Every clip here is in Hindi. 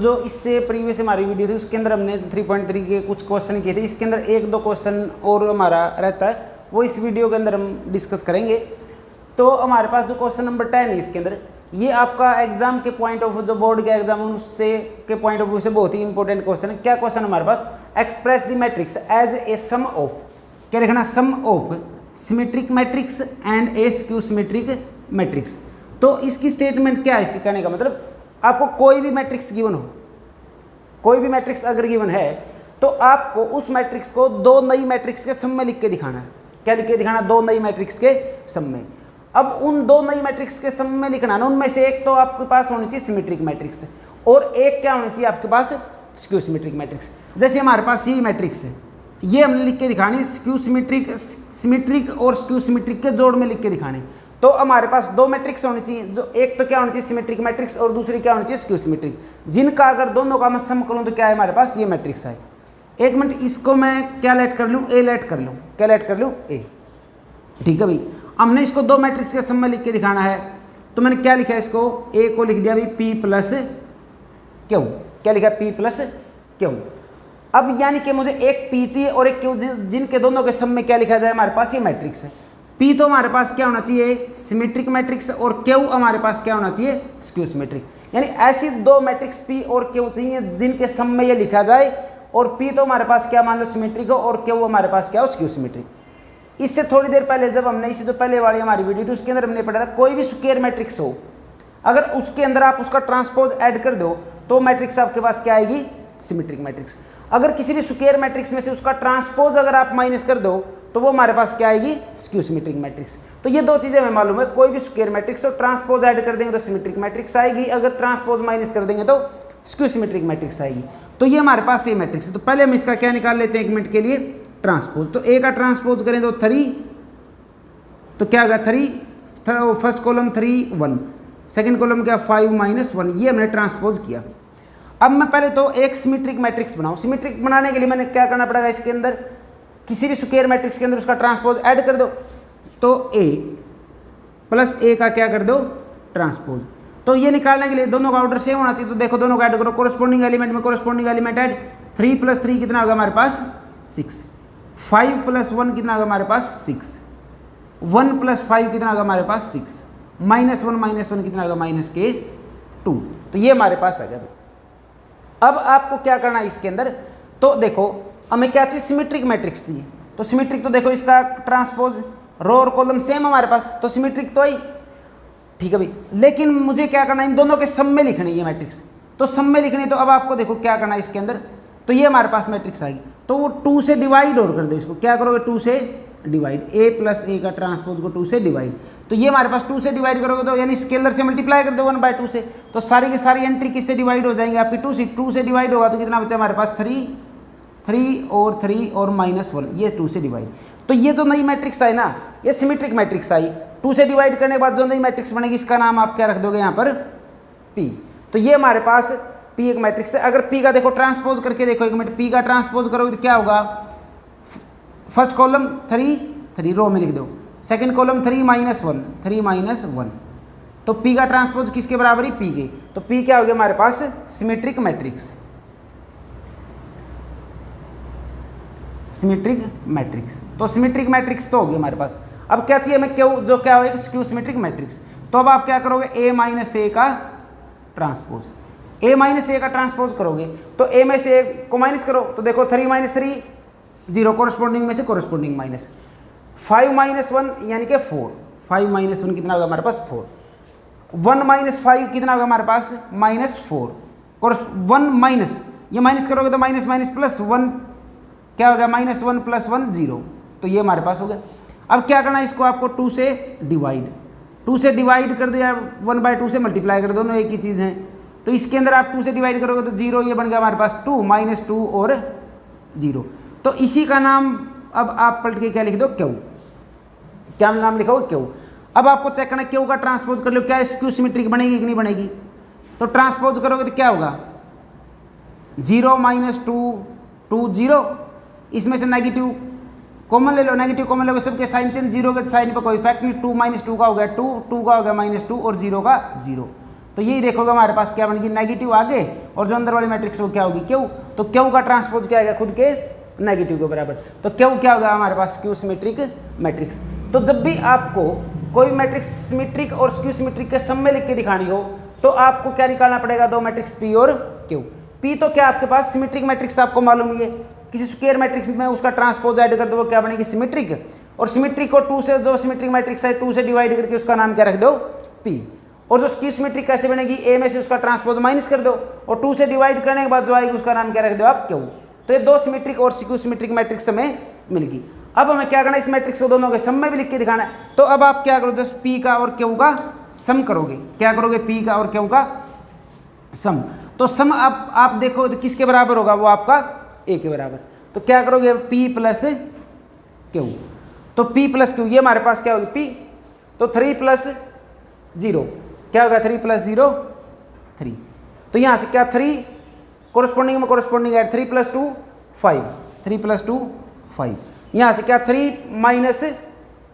जो इससे प्रीवियस हमारी वीडियो थी उसके अंदर हमने 3.3 के कुछ क्वेश्चन किए थे, इसके अंदर एक दो क्वेश्चन और हमारा रहता है, वो इस वीडियो के अंदर हम डिस्कस करेंगे। तो हमारे पास जो क्वेश्चन नंबर 10 है इसके अंदर, ये आपका एग्जाम के पॉइंट ऑफ व्यू, जो बोर्ड के एग्जाम उससे के पॉइंट ऑफ व्यू से बहुत ही इंपॉर्टेंट क्वेश्चन है। क्या क्वेश्चन हमारे पास, express the matrix as a sum of, क्या लिखना, sum of symmetric matrix and a skew symmetric matrix. तो इसकी स्टेटमेंट क्या है, इसके कहने का मतलब आपको कोई भी मैट्रिक्स गिवन हो, कोई भी मैट्रिक्स अगर गिवन है तो आपको उस मैट्रिक्स को दो नई मैट्रिक्स के सम में लिख के दिखाना है। क्या लिख के दिखाना, दो नई मैट्रिक्स के सम में। अब उन दो नई मैट्रिक्स के सम में लिखना है, उनमें से एक तो आपके पास होनी चाहिए सिमेट्रिक मैट्रिक्स और एक क्या होनी चाहिए आपके पास, स्क्यू सिमेट्रिक मैट्रिक्स। जैसे हमारे पास ये मैट्रिक्स है, ये हमने लिख के दिखानी स्क्यू सिमेट्रिक, सिमेट्रिक और स्क्यू सिमेट्रिक के जोड़ में लिख के दिखाने। तो हमारे पास दो मैट्रिक्स होनी चाहिए, जो एक तो क्या होनी चाहिए सिमेट्रिक मैट्रिक्स और दूसरी क्या होनी चाहिए स्क्यू सिमेट्रिक, जिनका अगर दोनों का मैं सम करूं तो क्या है हमारे पास, ये मैट्रिक्स है। एक मिनट, इसको मैं क्या लेट कर लूं, ए लेट कर लूं, क्या लेट कर लूं, ए। ठीक है भाई, हमने इसको दो मैट्रिक्स के सम में लिख के दिखाना है, तो मैंने क्या लिखा है, इसको ए को लिख दिया भाई पी प्लस क्यू। क्या लिखा, पी प्लस क्यू। अब यानी कि मुझे एक पी चाहिए और एक क्यू, जिनके दोनों के सम में क्या लिखा जाए हमारे पास, ये मैट्रिक्स है। पी तो हमारे पास क्या होना चाहिए, सिमेट्रिक मैट्रिक्स, और क्यू हमारे पास क्या होना चाहिए, स्क्यू सिमेट्रिक। यानी ऐसी दो मैट्रिक्स पी और क्यू चाहिए जिनके सम में ये लिखा जाए, और पी तो हमारे पास क्या मान लो सिमेट्रिक हो और क्यू हमारे पास क्या हो, स्क्यू सिमेट्रिक। इससे थोड़ी देर पहले जब हमने, इससे जो पहले वाली हमारी वीडियो थी उसके अंदर हमने पढ़ा था, कोई भी स्क्वायर मैट्रिक्स हो, अगर उसके अंदर आप उसका ट्रांसपोज ऐड कर दो तो मैट्रिक्स आपके पास क्या आएगी, सिमेट्रिक मैट्रिक्स। अगर किसी भी स्क्वायर मैट्रिक्स में से उसका ट्रांसपोज अगर आप माइनस कर दो तो वो हमारे पास क्या आएगी, स्क्यू सिमेट्रिक मैट्रिक्स। तो ये दो चीजें हमें मालूम है, कोई भी स्क्वायर मैट्रिक्स हो, ट्रांसपोज ऐड कर देंगे तो सिमेट्रिक मैट्रिक्स आएगी, अगर ट्रांसपोज माइनस कर देंगे तो स्क्यू सिमेट्रिक मैट्रिक्स आएगी। तो ये हमारे पास ये मैट्रिक्स है। तो पहले हम इसका क्या निकाल लेते हैं एक मिनट के लिए, ट्रांसपोज। तो ए का ट्रांसपोज करें तो 3, तो क्या होगा 3, फर्स्ट कॉलम 3 1, सेकंड कॉलम क्या 5 - 1, ये हमने ट्रांसपोज किया। अब मैं पहले तो एक सिमेट्रिक मैट्रिक्स बनाऊं। सिमेट्रिक बनाने के लिए मैंने क्या करना पड़ेगा, इसके अंदर किसी भी स्क्वायर मैट्रिक्स के अंदर उसका ट्रांसपोज ऐड कर दो, तो ए प्लस ए का क्या कर दो, ट्रांसपोज। तो ये निकालने के लिए दोनों का ऑर्डर सेम होना चाहिए, तो देखो दोनों का ऐड करो, कोरस्पोंडिंग एलिमेंट में कोरस्पोंडिंग एलिमेंट ऐड, 3 + 3 कितना होगा हमारे पास 6, 5 + 1 कितना होगा हमारे पास 6, 1 + 5 कितना होगा हमारे पास 6, -1 - 1 कितना होगा -2। तो ये हमारे पास आ गया। अब आपको क्या करना है इसके अंदर, तो देखो हमें क्या चाहिए, सिमेट्रिक मैट्रिक्स चाहिए। तो सिमेट्रिक, तो देखो इसका ट्रांसपोज रो और कॉलम सेम हमारे पास, तो सिमेट्रिक तो आई, ठीक है भाई। लेकिन मुझे क्या करना है, इन दोनों के सम में लिखनी है ये मैट्रिक्स, तो सम में लिखनी। तो अब आपको देखो क्या करना है इसके अंदर, तो ये हमारे पास मैट्रिक्स आएगी, तो वो 2 से डिवाइड और कर दो इसको, क्या करोगे 2 से डिवाइड, ए प्लस ए का ट्रांसपोज को 2 से डिवाइड। तो ये हमारे पास 2 से डिवाइड करोगे तो यानी स्केलर से मल्टीप्लाई कर दो 1/2 से, तो सारी की सारी एंट्री किससे डिवाइड हो जाएंगे आपकी 2 से डिवाइड होगा, तो कितना बचा हमारे पास 3 और -1, ये 2 से डिवाइड। तो ये जो नई मैट्रिक्स आई ना, ये सिमेट्रिक मैट्रिक्स आई, 2 से डिवाइड करने के बाद जो नई मैट्रिक्स बनेगी इसका नाम आप क्या रख दोगे यहाँ पर, पी। तो ये हमारे पास पी एक मैट्रिक्स है। अगर पी का देखो ट्रांसपोज करके देखो एक मिनट, पी का ट्रांसपोज करोगे तो क्या होगा, फर्स्ट कॉलम 3 रो में लिख दो, सेकंड कॉलम 3 - 1, तो पी का ट्रांसपोज किसके बराबर है, पी के। तो पी क्या हो गया हमारे पास, सिमेट्रिक मैट्रिक्स, सिमेट्रिक मैट्रिक्स। तो सिमेट्रिक मैट्रिक्स तो हो गया हमारे पास। अब क्या चाहिए हमें, क्यू, जो क्या होगा स्क्यू सिमेट्रिक मैट्रिक्स। तो अब आप क्या करोगे, a - a का ट्रांसपोज, a - a का ट्रांसपोज करोगे तो a में से a को माइनस करो, तो देखो 3 - 3 0, कोरस्पोंडिंग में से कोरस्पोंडिंग माइनस, 5 - 1 यानी कि 4, 5 - 1 कितना होगा हमारे पास 4, 1 - 5 कितना होगा हमारे पास -4, 1 माइनस, ये माइनस करोगे तो माइनस प्लस 1 क्या होगा, -1 + 1 0, तो ये हमारे पास हो गया। अब क्या करना है, इसको आपको 2 से डिवाइड कर दो या 1/2 से मल्टीप्लाई कर दो, दोनों एक ही चीज़ हैं। तो इसके अंदर आप 2 से डिवाइड करोगे तो 0, ये बन गया हमारे पास 2 -2 और 0। तो इसी का नाम अब आप पलट के क्या लिख दो, क्यू। क्या नाम लिखा हो, क्यू। अब आपको चेक करना क्यू का ट्रांसपोज कर लो, क्या स्क्यू सिमेट्रिक बनेगी कि नहीं बनेगी। तो ट्रांसपोज करोगे तो क्या होगा, 0 - 2 0, इसमें से नेगेटिव कॉमन ले लो, नेगेटिव कॉमन लोगे, सबके साइन चेंज, 0 के साइन पर कोई इफेक्ट नहीं, 2 - 2 का हो गया 2 का हो गया -2 और 0 का 0। तो यही देखोगे हमारे पास क्या बनेगी, नेगेटिव आगे, और जो अंदर वाली मैट्रिक्स वो क्या होगी, क्यू। तो क्यू का ट्रांसपोज क्या आएगा, खुद के नेगेटिव के बराबर। तो क्यू क्या होगा हमारे पास, स्क्यू सिमेट्रिक मैट्रिक्स। तो जब भी आपको कोई मैट्रिक्स सिमेट्रिक और स्क्यू सिमेट्रिक के सम में लिख के दिखानी हो तो आपको क्या निकालना पड़ेगा, दो मैट्रिक्स पी और क्यू। पी तो क्या आपके पास सिमेट्रिक मैट्रिक्स आपको मालूम ही है, किसी स्क्वायर मैट्रिक्स में उसका ट्रांसपोज ऐड कर दो वो क्या बनेगी, सिमेट्रिक। और सिमेट्रिक को 2 से, जो सिमेट्रिक मैट्रिक्स है 2 से डिवाइड करके उसका नाम क्या रख दो, पी। और जो स्क्यू सिमेट्रिक कैसे बनेगी, ए में से उसका ट्रांसपोज माइनस कर दो और 2 से डिवाइड करने के बाद जो आएगी उसका नाम क्या रख दो आप, क्यू। तो ये दो सिमेट्रिक और स्क्यू सिमेट्रिक मैट्रिक्स हमें मिल गई। अब हमें क्या करना है, इस मैट्रिक्स को दोनों के सम में भी लिख के दिखाना है। तो अब आप क्या करो, जस्ट पी का और क्यू का सम करोगे। क्या करोगे, पी का और क्यू का सम। तो सम आप देखो तो किसके बराबर होगा, वो आपका ए के बराबर। तो क्या करोगे, पी प्लस क्यू। तो पी प्लस क्यू, ये हमारे पास क्या होगी, पी। तो 3 प्लस 0 क्या होगा, 3 प्लस 0 3। तो यहाँ से क्या 3 कोरस्पॉन्डिंग में कोरस्पॉन्डिंग ऐड, 3 प्लस 2 5, 3 प्लस 2 5। यहाँ से क्या 3 माइनस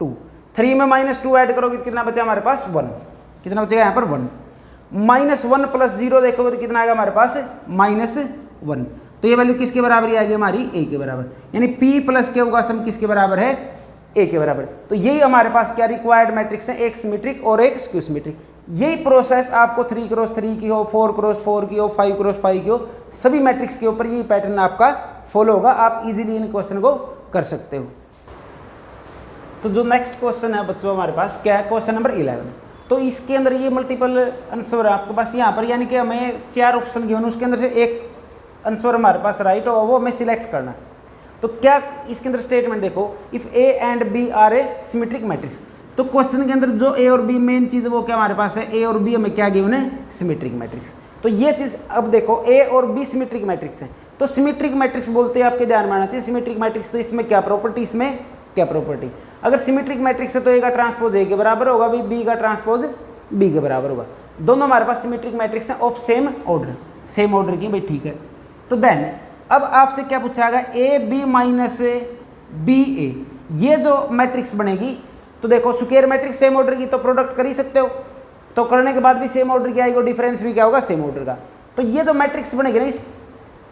2, 3 में माइनस 2 ऐड करोगे तो कितना बचा हमारे पास, 1। कितना बचेगा यहाँ पर, 1। माइनस 1 प्लस 0 देखोगे तो कितना आएगा हमारे पास, -1। तो ये वैल्यू किसके बराबर ही आएगी, हमारी ए के बराबर। यानी पी प्लस क्यू का सम किसके बराबर है, ए के बराबर। तो यही हमारे पास क्या रिक्वायर्ड मैट्रिक्स है, एक सिमेट्रिक और एक स्क्यू सिमेट्रिक। यही प्रोसेस आपको 3x3 की हो, 4x4 की हो, 5x5 की हो, सभी मैट्रिक्स के ऊपर यही पैटर्न आपका फॉलो होगा। आप इजीली इन क्वेश्चन को कर सकते हो। तो जो नेक्स्ट क्वेश्चन है बच्चों हमारे पास क्या है, क्वेश्चन नंबर 11। तो इसके अंदर ये मल्टीपल आंसर है आपके पास यहाँ पर, यानी कि हमें 4 ऑप्शन गिवन, उसके अंदर से एक आंसर हमारे पास राइट हो, वो हमें सिलेक्ट करना है। तो क्या इसके अंदर स्टेटमेंट देखो, if A and B are a symmetric matrix. तो क्वेश्चन के अंदर जो ए और बी मेन चीज़ वो क्या हमारे पास है, ए और बी हमें क्या गिवन है, सिमेट्रिक मैट्रिक्स। तो ये चीज़ अब देखो, ए और बी सिमेट्रिक मैट्रिक्स है। तो सिमेट्रिक मैट्रिक्स बोलते हैं, आपके ध्यान में आना चाहिए सिमेट्रिक मैट्रिक्स। तो इसमें क्या प्रॉपर्टी, इसमें क्या प्रॉपर्टी। अगर सिमेट्रिक मैट्रिक्स है तो ए का ट्रांसपोज ए के बराबर होगा, बी का ट्रांसपोज बी के बराबर होगा। दोनों हमारे पास सिमेट्रिक मैट्रिक्स हैं of same order, same order की, भाई ठीक है। तो देन अब आपसे क्या पूछा गया, ए बी माइनस बी ए, ये जो मैट्रिक्स बनेगी तो देखो स्क्वायर मैट्रिक्स सेम ऑर्डर की, तो प्रोडक्ट कर ही सकते हो। तो करने के बाद भी सेम ऑर्डर की आएगी और डिफरेंस भी क्या होगा, सेम ऑर्डर का। तो ये जो मैट्रिक्स बनेगी ना, इस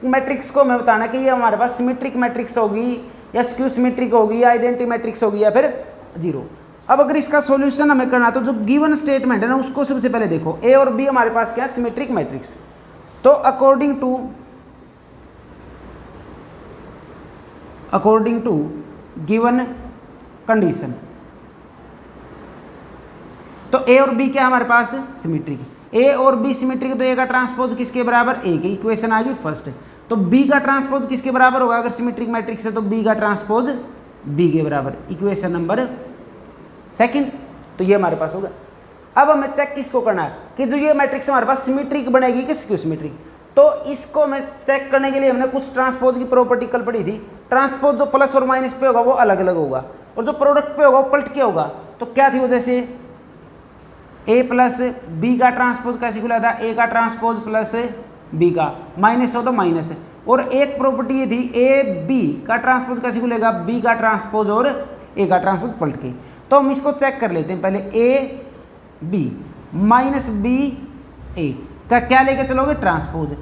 मैट्रिक्स को हमें बताना कि ये हमारे पास सिमेट्रिक मैट्रिक्स होगी या स्क्यू सिमेट्रिक होगी या आइडेंटिटी मैट्रिक्स होगी या फिर जीरो। अब अगर इसका सॉल्यूशन हमें करना तो जो गिवन स्टेटमेंट है ना उसको सबसे पहले देखो, ए और बी हमारे पास क्या है, सिमेट्रिक मैट्रिक्स। तो अकॉर्डिंग टू गिवन कंडीशन, तो ए और बी क्या हमारे पास सिमेट्रिक, ए और बी सिमेट्रिक। तो ए का ट्रांसपोज किसके बराबर, ए की इक्वेशन आ गई फर्स्ट। तो बी का ट्रांसपोज किसके बराबर होगा, अगर सिमेट्रिक मैट्रिक्स है तो बी का ट्रांसपोज बी के बराबर, इक्वेशन नंबर सेकंड। तो ये हमारे पास होगा। अब हमें चेक किसको करना है कि जो ये मैट्रिक्स हमारे पास सिमेट्रिक बनेगी कि स्क्यू सिमेट्रिक। तो इसको हमें चेक करने के लिए हमने कुछ ट्रांसपोज की प्रॉपर्टी कल पढ़ी थी। ट्रांसपोज जो प्लस और माइनस पे होगा वो अलग अलग होगा और जो प्रोडक्ट पे होगा वो पलट के होगा। तो क्या थी वो, जैसे ए प्लस बी का ट्रांसपोज कैसे खुला था, ए का ट्रांसपोज प्लस बी का, माइनस हो तो माइनस है। और एक प्रॉपर्टी ये थी ए बी का ट्रांसपोज कैसे खुलेगा, बी का ट्रांसपोज और ए का ट्रांसपोज पलट के। तो हम इसको चेक कर लेते हैं पहले, ए बी माइनस बी ए का क्या लेके चलोगे, ट्रांसपोज।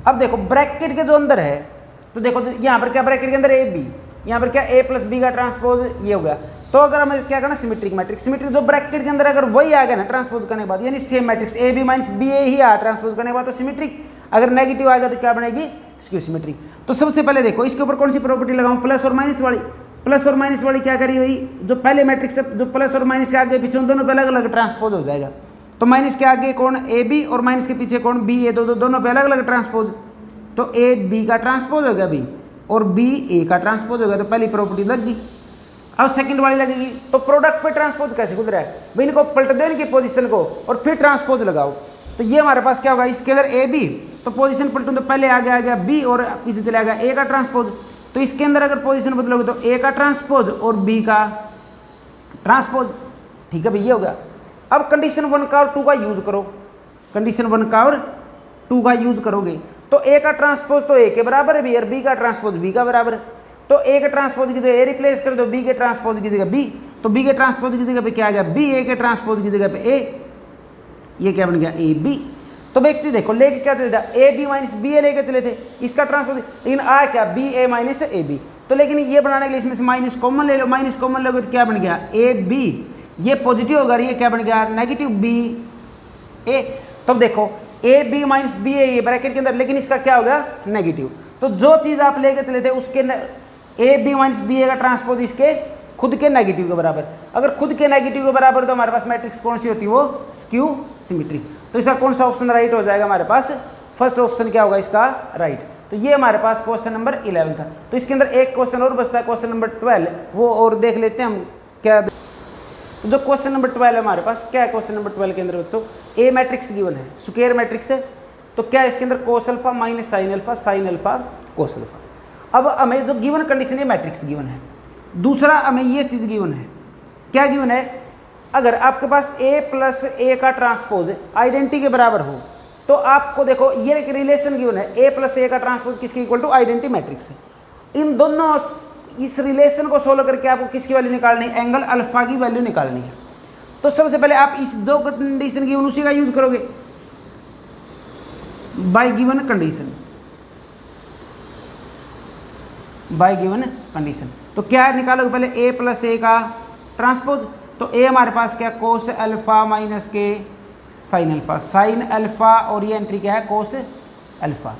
अब देखो ब्रैकेट के जो अंदर है तो देखो यहाँ पर क्या ब्रैकेट के अंदर ए बी, यहाँ पर क्या ए प्लस बी का ट्रांसपोज ये हो गया। तो अगर हमें क्या करना, सिमेट्रिक मैट्रिक्स, सिमेट्रिक जो ब्रैकेट के अंदर अगर वही आ गया ना ट्रांसपोज करने के बाद, यानी same matrix A B minus B A ही आ ट्रांसपोज करने के बाद तो सिमेट्रिक। अगर नेगेटिव आएगा तो क्या बनेगी, स्क्यू सिमेट्रिक। तो सबसे पहले देखो इसके ऊपर कौन सी प्रॉपर्टी लगाऊं, प्लस और माइनस वाली। प्लस और माइनस वाली क्या करी भाई, जो पहले मैट्रिक्स है जो प्लस और माइनस के आगे पीछे उन दोनों पे अलग अलग ट्रांसपोज हो जाएगा। तो माइनस के आगे कौन, ए बी, और माइनस के पीछे कौन, बी ए, दोनों पे अलग अलग ट्रांसपोज। तो ए बी का ट्रांसपोज हो गया बी, और बी ए का ट्रांसपोज हो गया। तो पहली प्रॉपर्टी लग गई। अब सेकंड वाली लगेगी। तो प्रोडक्ट पे ट्रांसपोज कैसे खुल रहा है भाई, इनको पलट दो इनकी पोजीशन को और फिर ट्रांसपोज लगाओ। तो ये हमारे पास क्या होगा, इसके अंदर ए बी, तो पोजीशन पलटूं तो पहले आगे आ गया बी और पीछे चले आ गया ए का ट्रांसपोज। तो इसके अंदर अगर पोजीशन बदलोगे तो ए का ट्रांसपोज और बी का ट्रांसपोज। ठीक है भाई, ये हो गया। अब कंडीशन 1 का और 2 का यूज करो। कंडीशन 1 का और 2 का यूज करोगे तो ए का ट्रांसपोज तो ए के बराबर है भी, और बी का ट्रांसपोज बी का बराबर है। तो ए के ट्रांसपोज की जगह ए रिप्लेस कर दो, बी के ट्रांसपोज की जगह बी। तो बी के ट्रांसपोज की जगह पे क्या आ गया, बी, ए के ट्रांसपोज की जगह पे ए, ये क्या बन गया, ए बी। तो अब एक चीज देखो, लेके क्या चले था, A B minus B A लेके चले थे, इसका ट्रांसपोज, लेकिन आ क्या, B A minus A B. तो लेकिन ये बनाने के लिए इसमें से माइनस कॉमन ले लो, माइनस कॉमन लोगे तो क्या बन गया, ए बी, ये पॉजिटिव होगा, ये क्या बन गया, नेगेटिव बी ए। तब देखो A B minus B A bracket के अंदर, लेकिन इसका क्या हो गया, नेगेटिव। तो जो चीज आप लेके चले थे उसके ए बी माइनस बी ए का ट्रांसपोज इसके खुद के नेगेटिव के बराबर। अगर खुद के नेगेटिव के बराबर तो हमारे पास मैट्रिक्स कौन सी होती है, वो स्क्यू सिमेट्रिक। तो इसका कौन सा ऑप्शन राइट हो जाएगा हमारे पास, फर्स्ट ऑप्शन क्या होगा इसका राइट। तो ये हमारे पास क्वेश्चन नंबर 11 था। तो इसके अंदर एक क्वेश्चन और बचता है, क्वेश्चन नंबर 12, वो और देख लेते हैं हम क्या। तो जो क्वेश्चन नंबर 12 है हमारे पास, क्या है क्वेश्चन नंबर 12 के अंदर बच्चों, ए मैट्रिक्स गिवन है, स्क्वायर मैट्रिक्स है। तो क्या है इसके अंदर, cos alpha minus sine alpha, sine alpha cos alpha. अब हमें जो गिवन कंडीशन है, मैट्रिक्स गिवन है। दूसरा हमें ये चीज़ गिवन है, क्या गिवन है, अगर आपके पास a प्लस ए का ट्रांसपोज आइडेंटिटी के बराबर हो, तो आपको देखो ये एक रिलेशन गिवन है, a प्लस ए का ट्रांसपोज किसके इक्वल टू आइडेंटिटी मैट्रिक्स है। इन दोनों इस रिलेशन को सोल्व करके आपको किसकी वैल्यू निकालनी है, एंगल अल्फा की वैल्यू निकालनी है। तो सबसे पहले आप इस दो कंडीशन गिवन उसी का यूज करोगे, bye given condition, bye given condition. तो क्या निकालोगे पहले, a प्लस ए का ट्रांसपोज। तो a हमारे पास क्या, कोस अल्फा माइनस के साइन अल्फा, साइन अल्फा, और ये एंट्री क्या है, कोस अल्फा।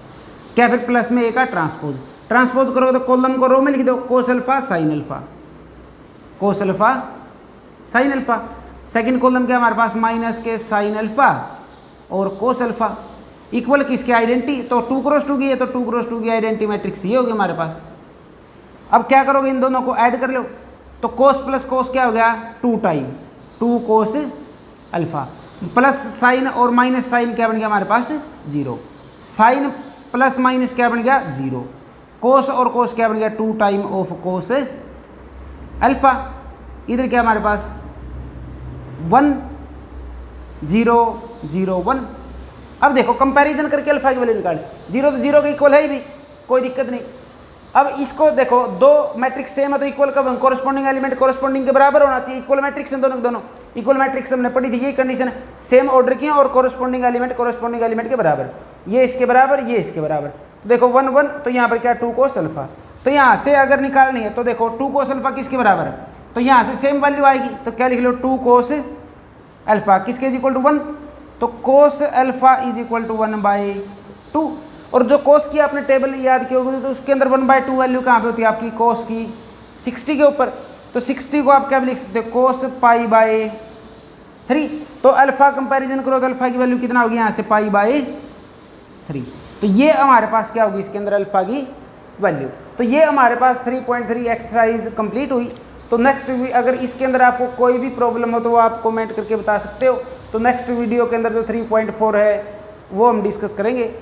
क्या फिर प्लस में a का ट्रांसपोज, ट्रांसपोज करोगे तो कॉलम को रो में लिख दो, cos alpha sine alpha, cos alpha sine alpha. Second column क्या हमारे पास, माइनस के साइन अल्फा और कोस अल्फा, इक्वल किसके, आइडेंटिटी। तो 2 क्रॉस 2 की है, तो 2 क्रॉस 2 की आइडेंटिटी मैट्रिक्स ये होगी हमारे पास। अब क्या करोगे, इन दोनों को ऐड कर लो, तो कोस प्लस कोस क्या हो गया, 2 time 2 cos alpha, plus sign और माइनस साइन क्या बन गया हमारे पास, 0, साइन प्लस माइनस क्या बन गया, 0, कोस और कोस क्या बन गया, 2 टाइम ऑफ कोस अल्फा। इधर क्या हमारे पास 1 0 0 1। अब देखो कंपैरिजन करके अल्फा की वैल्यू निकालें, 0 तो 0 के इक्वल है ही भी, कोई दिक्कत नहीं। अब इसको देखो, दो मैट्रिक्स सेम है तो इक्वल कब, कोरस्पॉन्डिंग एलिमेंट कोरस्पॉन्डिंग के बराबर होना चाहिए, इक्वल मैट्रिक्स हैं दोनों के दोनों, इक्वल मैट्रिक्स हमने पढ़ी थी, यही कंडीशन है, सेम ऑर्डर की और कोरस्पॉन्डिंग एलिमेंट के बराबर, ये इसके बराबर, ये इसके बराबर। तो देखो 1 1, तो यहाँ पर क्या 2 कोस अल्फा। तो यहाँ से अगर निकालनी है तो देखो 2 कोस अल्फा किसके बराबर है, तो यहाँ से सेम वैल्यू आएगी, तो क्या लिख लो, 2 कोस अल्फा किसके इज इक्वल टू 1, तो cos alpha is equal to 1/2। और जो कोस की आपने टेबल याद की होगी तो उसके अंदर 1/2 वैल्यू कहाँ पे होती है आपकी, कोस की 60 के ऊपर। तो 60 को आप क्या भी लिख सकते हो, कोस π/3। तो अल्फा कंपैरिजन करो तो अल्फा की वैल्यू कितना होगी यहाँ से, π/3। तो ये हमारे पास क्या होगी इसके अंदर अल्फा की वैल्यू। तो ये हमारे पास 3.3 एक्सरसाइज कंप्लीट हुई। तो नेक्स्ट अगर इसके अंदर आपको कोई भी प्रॉब्लम हो तो वो आप कमेंट करके बता सकते हो। तो नेक्स्ट वीडियो के अंदर जो 3.4 है वो हम डिस्कस करेंगे।